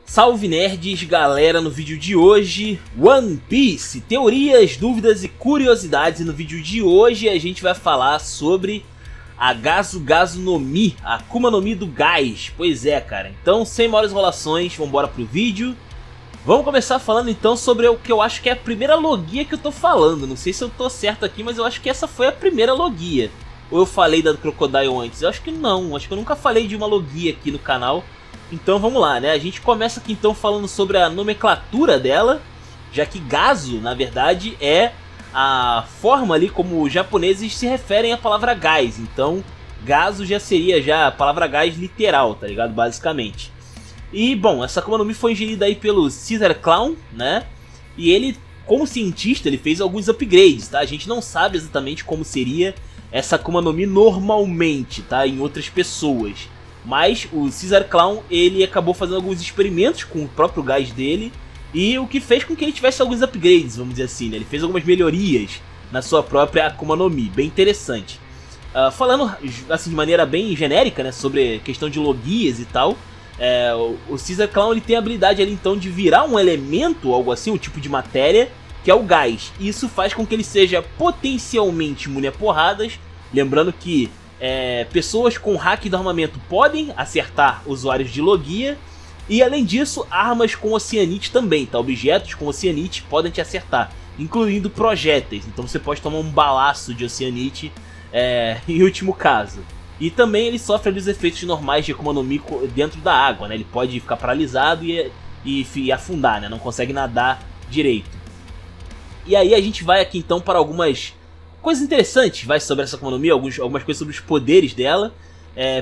Salve nerds, galera, no vídeo de hoje, One Piece, teorias, dúvidas e curiosidades. E no vídeo de hoje a gente vai falar sobre a Gazu Gazu no Mi, a Akuma no Mi do Gás. Pois é, cara, então sem maiores enrolações, vambora pro vídeo. Vamos começar falando então sobre o que eu acho que é a primeira logia que eu tô falando. Não sei se eu tô certo aqui, mas eu acho que essa foi a primeira logia. Ou eu falei da Crocodile antes? Eu acho que não, acho que eu nunca falei de uma logia aqui no canal. Então vamos lá, né? A gente começa aqui então falando sobre a nomenclatura dela, já que Gazu, na verdade, é a forma ali como os japoneses se referem à palavra gás. Então, Gazu já seria já a palavra gás literal, tá ligado? Basicamente. E, bom, essa Akuma no Mi foi ingerida aí pelo Caesar Clown, né? E ele, como cientista, ele fez alguns upgrades, tá? A gente não sabe exatamente como seria essa Akuma no Mi normalmente, tá? Em outras pessoas. Mas o Caesar Clown, ele acabou fazendo alguns experimentos com o próprio gás dele, e o que fez com que ele tivesse alguns upgrades, vamos dizer assim, né? Ele fez algumas melhorias na sua própria Akuma no Mi, bem interessante. Falando assim de maneira bem genérica, né, sobre questão de logias e tal, o Caesar Clown ele tem a habilidade ali, então, de virar um elemento, algo assim, um tipo de matéria, que é o gás. E isso faz com que ele seja potencialmente imune a porradas, lembrando que pessoas com hack do armamento podem acertar usuários de logia. E além disso, armas com oceanite também, tá? Objetos com oceanite podem te acertar, incluindo projéteis. Então você pode tomar um balaço de oceanite em último caso. E também ele sofre ali os efeitos normais de Akuma no Mi dentro da água, né? Ele pode ficar paralisado e afundar, né? Não consegue nadar direito. E aí a gente vai aqui então para algumas coisas interessantes, vai, sobre essa Akuma no Mi, algumas coisas sobre os poderes dela.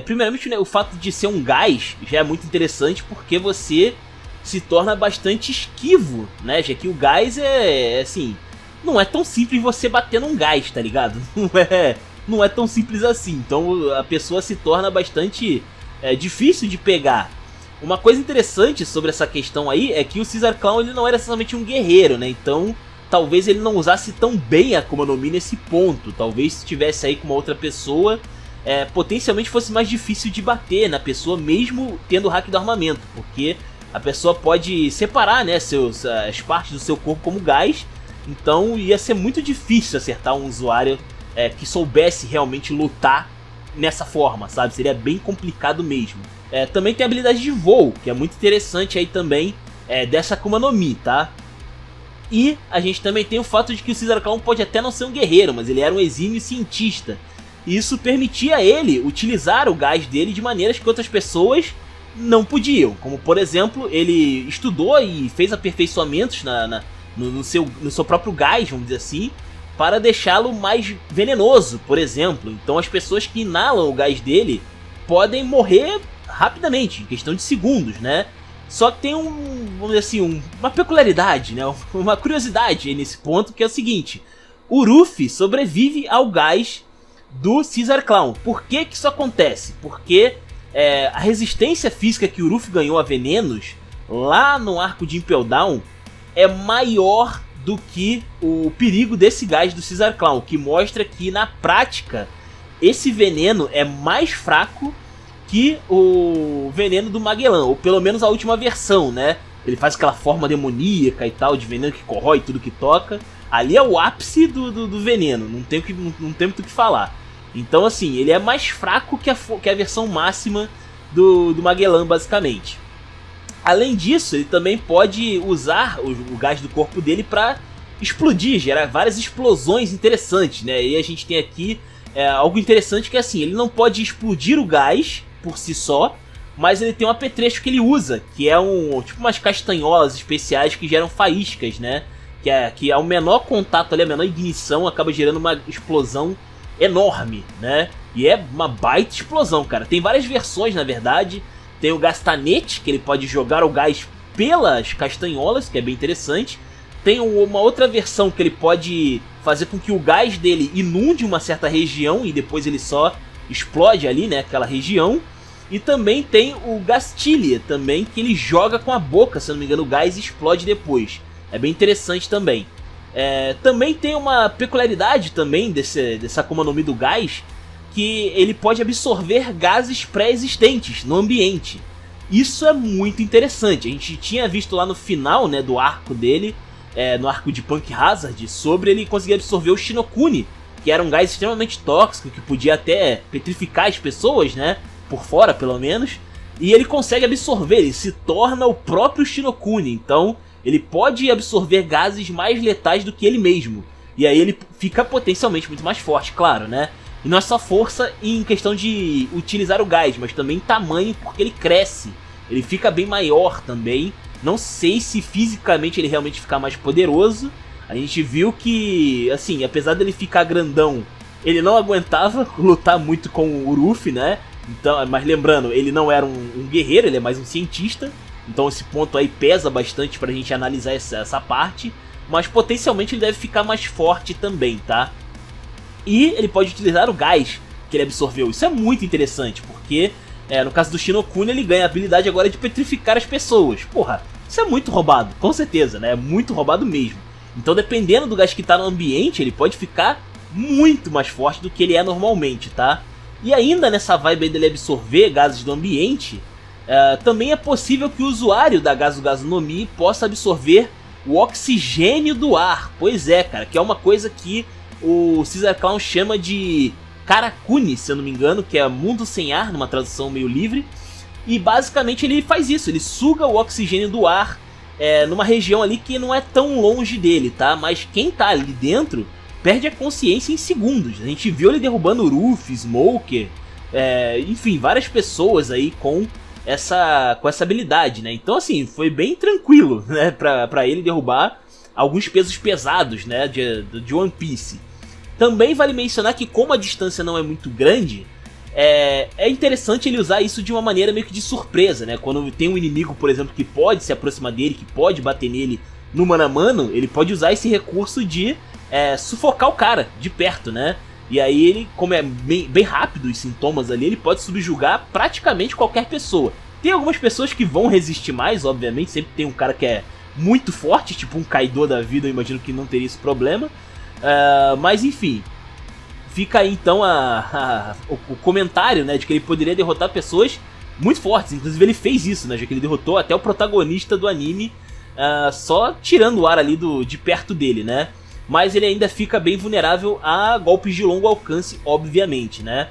Primeiramente, né, o fato de ser um gás já é muito interessante, porque você se torna bastante esquivo, né? Já que o gás assim, não é tão simples você bater num gás, tá ligado? Não é tão simples assim, então a pessoa se torna bastante difícil de pegar. Uma coisa interessante sobre essa questão aí é que o Caesar Clown ele não era necessariamente um guerreiro, né? Então talvez ele não usasse tão bem a Akuma no Mi nesse ponto. Talvez se estivesse aí com uma outra pessoa, potencialmente fosse mais difícil de bater na pessoa, mesmo tendo o hack do armamento, porque a pessoa pode separar, né, as partes do seu corpo como gás. Então ia ser muito difícil acertar um usuário que soubesse realmente lutar nessa forma, sabe? Seria bem complicado mesmo. Também tem a habilidade de voo, que é muito interessante aí também, dessa Akuma no Mi, tá? E a gente também tem o fato de que o Caesar Clown pode até não ser um guerreiro, mas ele era um exímio cientista. E isso permitia a ele utilizar o gás dele de maneiras que outras pessoas não podiam. Como, por exemplo, ele estudou e fez aperfeiçoamentos no seu próprio gás, vamos dizer assim, para deixá-lo mais venenoso, por exemplo. Então as pessoas que inalam o gás dele podem morrer rapidamente, em questão de segundos, né? Só que tem vamos dizer assim, uma peculiaridade, né? Uma curiosidade aí nesse ponto, que é o seguinte: o Ruffy sobrevive ao gás do Caesar Clown. Por que que isso acontece? Porque a resistência física que o Ruffy ganhou a venenos lá no arco de Impel Down é maior do que o perigo desse gás do Caesar Clown, que mostra que na prática esse veneno é mais fraco que o veneno do Magellan, ou pelo menos a última versão, né? Ele faz aquela forma demoníaca e tal, de veneno que corrói tudo que toca. Ali é o ápice do veneno, não tem muito o que falar. Então assim, ele é mais fraco que a versão máxima do Magellan, basicamente. Além disso, ele também pode usar o gás do corpo dele para explodir, gerar várias explosões interessantes, né? E a gente tem aqui algo interessante, que é assim, ele não pode explodir o gás por si só, mas ele tem um apetrecho que ele usa, que é tipo umas castanholas especiais que geram faíscas, né? Que ao menor contato ali, a menor ignição, acaba gerando uma explosão enorme, né? E é uma baita explosão, cara. Tem várias versões, na verdade. Tem o Gastanete, que ele pode jogar o gás pelas castanholas, que é bem interessante. Tem uma outra versão que ele pode fazer com que o gás dele inunde uma certa região e depois ele só explode ali, né, aquela região. E também tem o Gastilia também, que ele joga com a boca, se não me engano, o gás explode depois. É bem interessante também. Também tem uma peculiaridade também dessa Akuma no Mi do gás, que ele pode absorver gases pré-existentes no ambiente. Isso é muito interessante. A gente tinha visto lá no final, né, do arco dele, no arco de Punk Hazard, sobre ele conseguir absorver o Shinokuni, que era um gás extremamente tóxico, que podia até petrificar as pessoas, né, por fora pelo menos. E ele consegue absorver, ele se torna o próprio Shinokuni, então ele pode absorver gases mais letais do que ele mesmo. E aí ele fica potencialmente muito mais forte, claro, né? E não é só força em questão de utilizar o gás, mas também tamanho, porque ele cresce. Ele fica bem maior também. Não sei se fisicamente ele realmente fica mais poderoso. A gente viu que, assim, apesar dele ficar grandão, ele não aguentava lutar muito com o Uruf, né? Então, mas lembrando, ele não era um guerreiro, ele é mais um cientista. Então esse ponto aí pesa bastante pra gente analisar essa parte. Mas potencialmente ele deve ficar mais forte também, tá? E ele pode utilizar o gás que ele absorveu. Isso é muito interessante, porque no caso do Shinokuni ele ganha a habilidade agora de petrificar as pessoas. Porra, isso é muito roubado, com certeza, né? É muito roubado mesmo. Então dependendo do gás que tá no ambiente, ele pode ficar muito mais forte do que ele é normalmente, tá? E ainda nessa vibe aí dele absorver gases do ambiente, também é possível que o usuário da Gazu no Mi possa absorver o oxigênio do ar. Pois é, cara, que é uma coisa que o Caesar Clown chama de Karakuni, se eu não me engano, que é mundo sem ar, numa tradução meio livre. E basicamente ele faz isso, ele suga o oxigênio do ar numa região ali que não é tão longe dele, tá? Mas quem tá ali dentro perde a consciência em segundos. A gente viu ele derrubando Uruf, Smoker, enfim, várias pessoas aí com essa habilidade, né? Então assim, foi bem tranquilo, né, pra ele derrubar alguns pesos pesados, né, de One Piece. Também vale mencionar que como a distância não é muito grande, é interessante ele usar isso de uma maneira meio que de surpresa, né? Quando tem um inimigo, por exemplo, que pode se aproximar dele, que pode bater nele no mano a mano, ele pode usar esse recurso de sufocar o cara de perto, né? E aí ele, como é bem rápido os sintomas ali, ele pode subjugar praticamente qualquer pessoa. Tem algumas pessoas que vão resistir mais, obviamente, sempre tem um cara que é muito forte, tipo um Kaido da vida, eu imagino que não teria esse problema. Mas enfim, fica aí então o comentário, né, de que ele poderia derrotar pessoas muito fortes. Inclusive ele fez isso, né, já que ele derrotou até o protagonista do anime, só tirando o ar ali de perto dele, né. Mas ele ainda fica bem vulnerável a golpes de longo alcance, obviamente, né?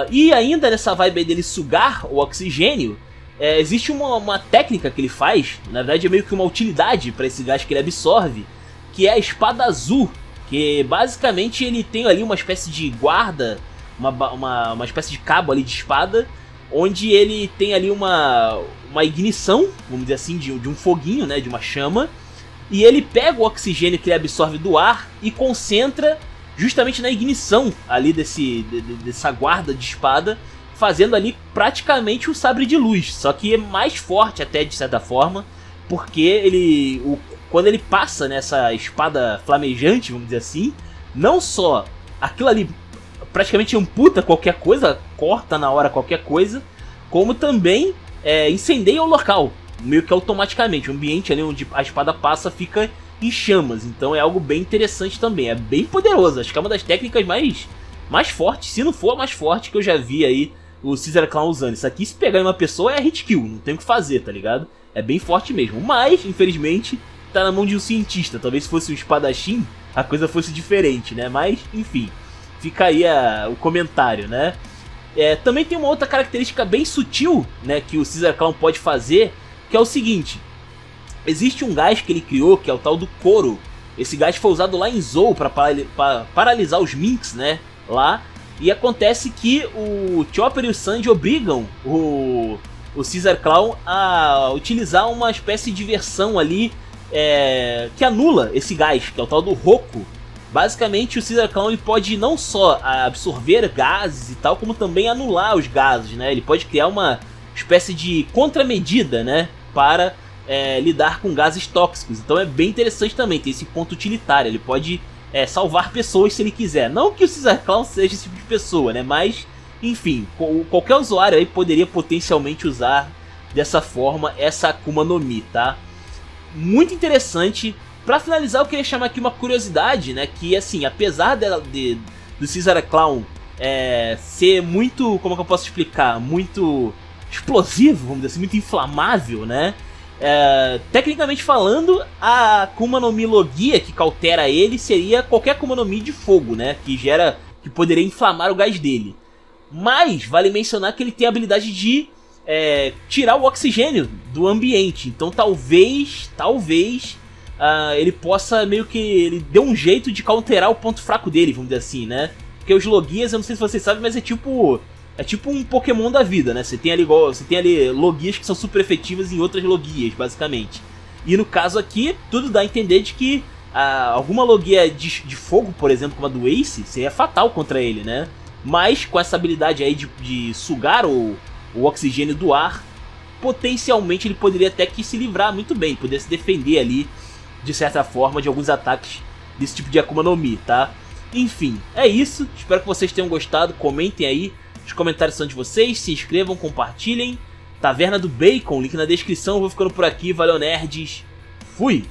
E ainda nessa vibe aí dele sugar o oxigênio, existe uma técnica que ele faz, na verdade é meio que uma utilidade para esse gás que ele absorve, que é a espada azul, que basicamente ele tem ali uma espécie de guarda, uma espécie de cabo ali de espada, onde ele tem ali uma ignição, vamos dizer assim, de um foguinho, né, de uma chama. E ele pega o oxigênio que ele absorve do ar e concentra justamente na ignição ali dessa guarda de espada, fazendo ali praticamente um sabre de luz. Só que é mais forte até de certa forma, porque quando ele passa nessa espada flamejante, vamos dizer assim, não só aquilo ali praticamente amputa qualquer coisa, corta na hora qualquer coisa, como também incendeia o local. Meio que automaticamente, o ambiente ali onde a espada passa fica em chamas. Então é algo bem interessante também, é bem poderoso. Acho que é uma das técnicas mais fortes, se não for a mais forte que eu já vi aí o Caesar Clown usando. Isso aqui, se pegar em uma pessoa, é hit kill, não tem o que fazer, tá ligado? É bem forte mesmo, mas infelizmente tá na mão de um cientista. Talvez se fosse um espadachim a coisa fosse diferente, né? Mas enfim, fica aí o comentário, né? Também tem uma outra característica bem sutil, né, que o Caesar Clown pode fazer, que é o seguinte: existe um gás que ele criou, que é o tal do Koro. Esse gás foi usado lá em Zou para paralisar os Minks, né, lá. E acontece que o Chopper e o Sanji obrigam o Caesar Clown a utilizar uma espécie de versão ali que anula esse gás, que é o tal do Roku. Basicamente o Caesar Clown ele pode não só absorver gases e tal, como também anular os gases, né. Ele pode criar uma espécie de contramedida, né, para lidar com gases tóxicos. Então é bem interessante também, tem esse ponto utilitário. Ele pode salvar pessoas se ele quiser. Não que o Caesar Clown seja esse tipo de pessoa, né, mas enfim, qualquer usuário aí poderia potencialmente usar dessa forma essa Akuma no Mi, tá? Muito interessante. Pra finalizar, eu queria chamar aqui uma curiosidade, né, que assim, apesar do Caesar Clown ser muito, como que eu posso explicar, muito explosivo, vamos dizer assim, muito inflamável, né? Tecnicamente falando, a Akuma no Mi Logia que cautera ele seria qualquer Akuma no Mi de fogo, né? Que poderia inflamar o gás dele. Mas vale mencionar que ele tem a habilidade de tirar o oxigênio do ambiente. Então talvez ele possa meio que... Ele deu um jeito de counterar o ponto fraco dele, vamos dizer assim, né? Porque os Logias, eu não sei se vocês sabem, mas é tipo um Pokémon da vida, né? Você tem ali Logias que são super efetivas em outras Logias, basicamente. E no caso aqui, tudo dá a entender de que alguma Logia de fogo, por exemplo, como a do Ace, seria fatal contra ele, né? Mas com essa habilidade aí de sugar o oxigênio do ar, potencialmente ele poderia até que se livrar muito bem, poder se defender ali, de certa forma, de alguns ataques desse tipo de Akuma no Mi, tá? Enfim, é isso. Espero que vocês tenham gostado. Comentem aí. Os comentários são de vocês. Se inscrevam, compartilhem. Taverna do Bacon, link na descrição. Eu vou ficando por aqui. Valeu, nerds. Fui!